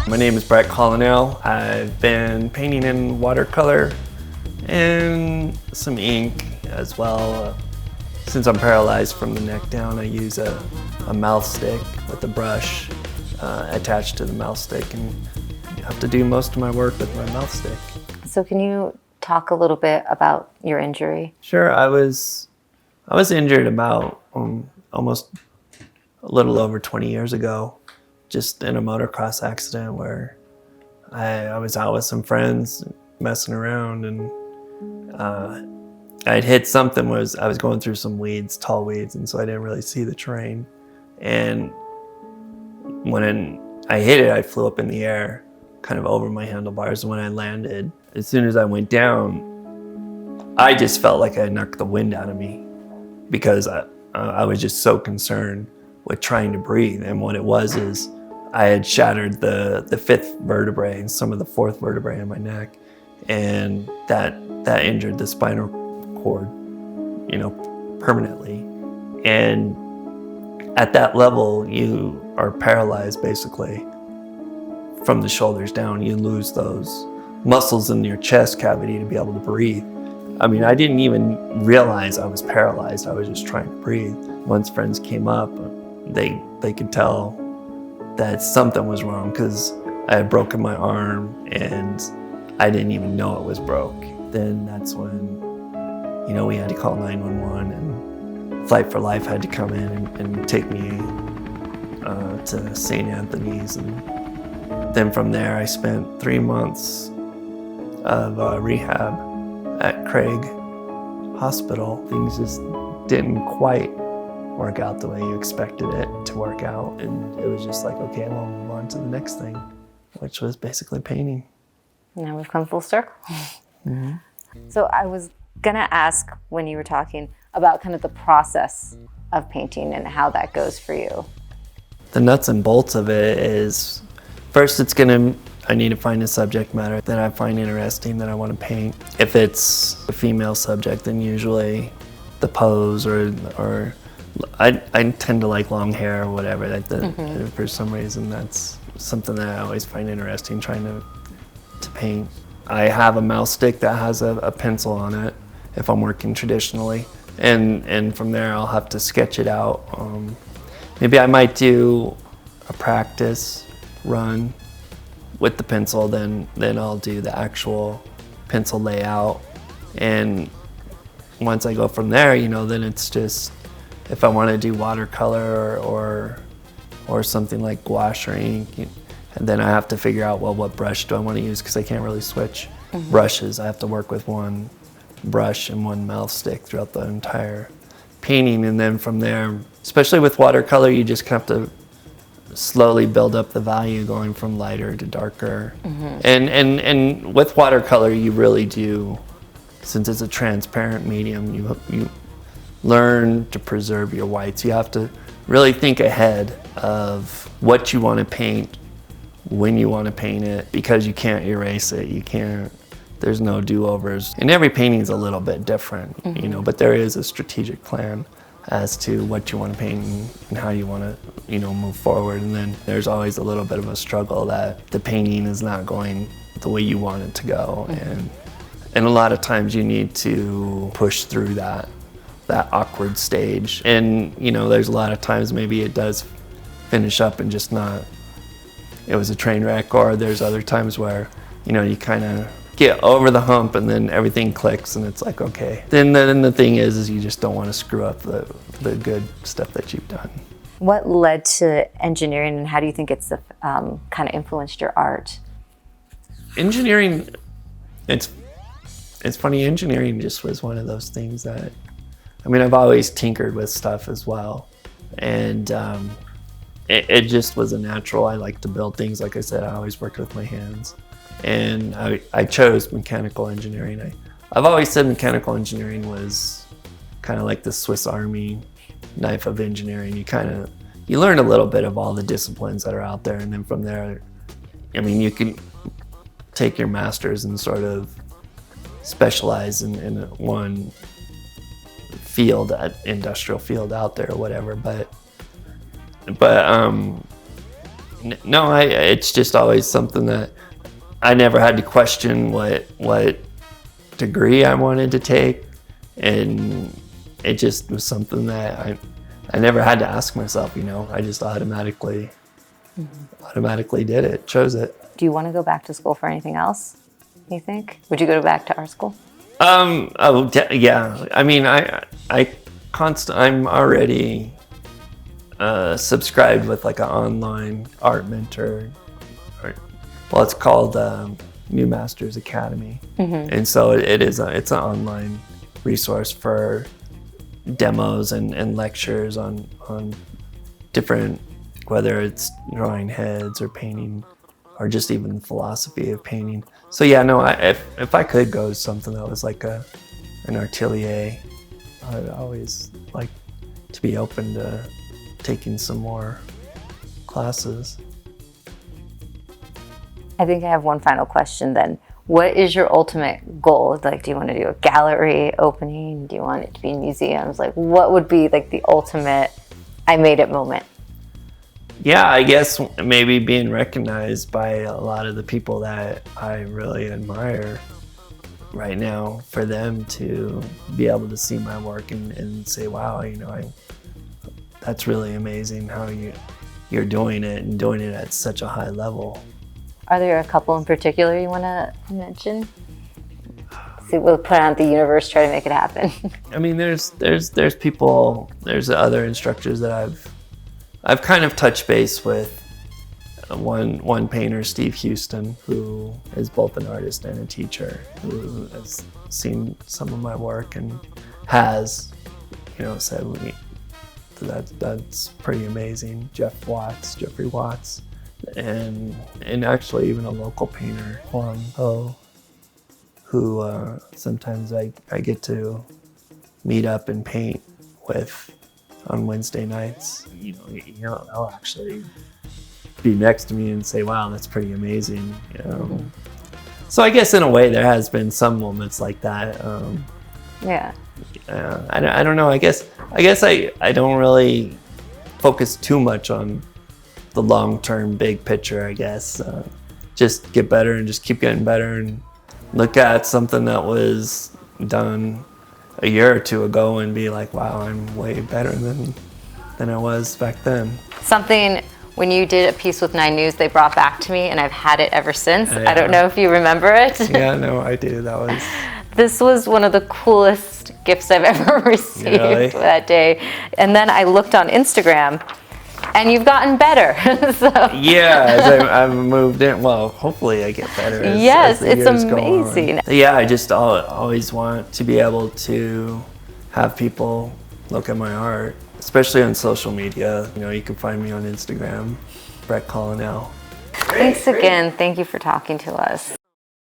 My name is Raquel. I've been painting in watercolor and some ink as well. Since I'm paralyzed from the neck down, I use a mouth stick with a brush attached to the mouth stick, and I have to do most of my work with my mouth stick. So can you talk a little bit about your injury? Sure. I was injured about almost a little over 20 years ago, just in a motocross accident where I was out with some friends messing around, and I'd hit something. I was going through some weeds, tall weeds, and so I didn't really see the terrain. And when I hit it, I flew up in the air, kind of over my handlebars. And when I landed, as soon as I went down, I just felt like I knocked the wind out of me, because I was just so concerned with trying to breathe. And what it was is I had shattered the fifth vertebrae and some of the fourth vertebrae in my neck, and that injured the spinal cord, permanently. And at that level, you are paralyzed basically from the shoulders down. You lose those muscles in your chest cavity to be able to breathe. I mean, I didn't even realize I was paralyzed. I was just trying to breathe. Once friends came up, they could tell that something was wrong, because I had broken my arm and I didn't even know it was broke. Then that's when, we had to call 911, and Flight for Life had to come in and take me to St. Anthony's. And then from there, I spent 3 months of rehab at Craig Hospital. Things just didn't quite work out the way you expected it to work out. And it was just like, okay, well, we'll move on to the next thing, which was basically painting. Now we've come full circle. Mm-hmm. So I was gonna ask, when you were talking about kind of the process of painting and how that goes for you. The nuts and bolts of it is, first I need to find a subject matter that I find interesting that I want to paint. If it's a female subject, then usually the pose or I tend to like long hair or whatever. For some reason, that's something that I always find interesting trying to paint. I have a mouse stick that has a pencil on it if I'm working traditionally, and from there I'll have to sketch it out. Maybe I might do a practice run with the pencil, then I'll do the actual pencil layout. And once I go from there, then it's just, if I want to do watercolor or something like gouache or ink, and then I have to figure out, well, what brush do I want to use, because I can't really switch brushes. I have to work with one brush and one mouth stick throughout the entire painting. And then from there, especially with watercolor, you just have to slowly build up the value, going from lighter to darker. And with watercolor, you really do, since it's a transparent medium, you learn to preserve your whites. You have to really think ahead of what you want to paint, when you want to paint it, because you can't erase it. There's no do-overs. And every painting is a little bit different, but there is a strategic plan as to what you want to paint and how you want to, move forward. And then there's always a little bit of a struggle that the painting is not going the way you want it to go. And a lot of times you need to push through that awkward stage. And, there's a lot of times maybe it does finish up and just not, it was a train wreck, or there's other times where, you kind of get over the hump and then everything clicks and it's like, okay. Then the thing is you just don't want to screw up the good stuff that you've done. What led to engineering, and how do you think it's kind of influenced your art? Engineering, it's funny, engineering just was one of those things that, I've always tinkered with stuff as well. And it just was a natural. I like to build things. Like I said, I always worked with my hands. And I chose mechanical engineering. I've always said mechanical engineering was kind of like the Swiss Army knife of engineering. You learn a little bit of all the disciplines that are out there, and then from there, you can take your master's and sort of specialize in one field, industrial field out there or whatever. But No, it's just always something that I never had to question what degree I wanted to take, and it just was something that I never had to ask myself. I just automatically did it, chose it. Do you want to go back to school for anything else, you think? Would you go back to art school? Yeah. I mean, I'm already subscribed with like an online art mentor. Well, it's called New Masters Academy, and so it's an online resource for demos and lectures on different, whether it's drawing heads or painting, or just even the philosophy of painting. So yeah, no, if I could go to something that was like an atelier, I'd always like to be open to taking some more classes. I think I have one final question then. What is your ultimate goal? Like, do you want to do a gallery opening? Do you want it to be in museums? Like, what would be like the ultimate I made it moment? Yeah, I guess maybe being recognized by a lot of the people that I really admire right now, for them to be able to see my work and say, wow, that's really amazing how you're doing it, and doing it at such a high level. Are there a couple in particular you want to mention? See, we'll put it out the universe, try to make it happen. I mean, there's people, there's other instructors that I've kind of touched base with. One painter, Steve Houston, who is both an artist and a teacher, who has seen some of my work and has, said that's pretty amazing. Jeffrey Watts, and actually even a local painter, Juan Ho, who sometimes I get to meet up and paint with on Wednesday nights. I'll actually be next to me and say, wow, that's pretty amazing. So I guess in a way there has been some moments like that. Yeah. I don't know. I guess I don't really focus too much on the long-term big picture, I guess. Just get better and just keep getting better, and look at something that was done a year or two ago and be like, wow, I'm way better than I was back then. Something, when you did a piece with 9 News, they brought back to me, and I've had it ever since. Yeah. I don't know if you remember it. Yeah, no, I do. This was one of the coolest gifts I've ever received that day. And then I looked on Instagram, and you've gotten better. So. Yeah, as I've moved in. Well, hopefully I get better as the it's years amazing. Go on. Yeah, I just always want to be able to have people look at my art, especially on social media. You can find me on Instagram, Brett Collinell. Thanks again. Thank you for talking to us.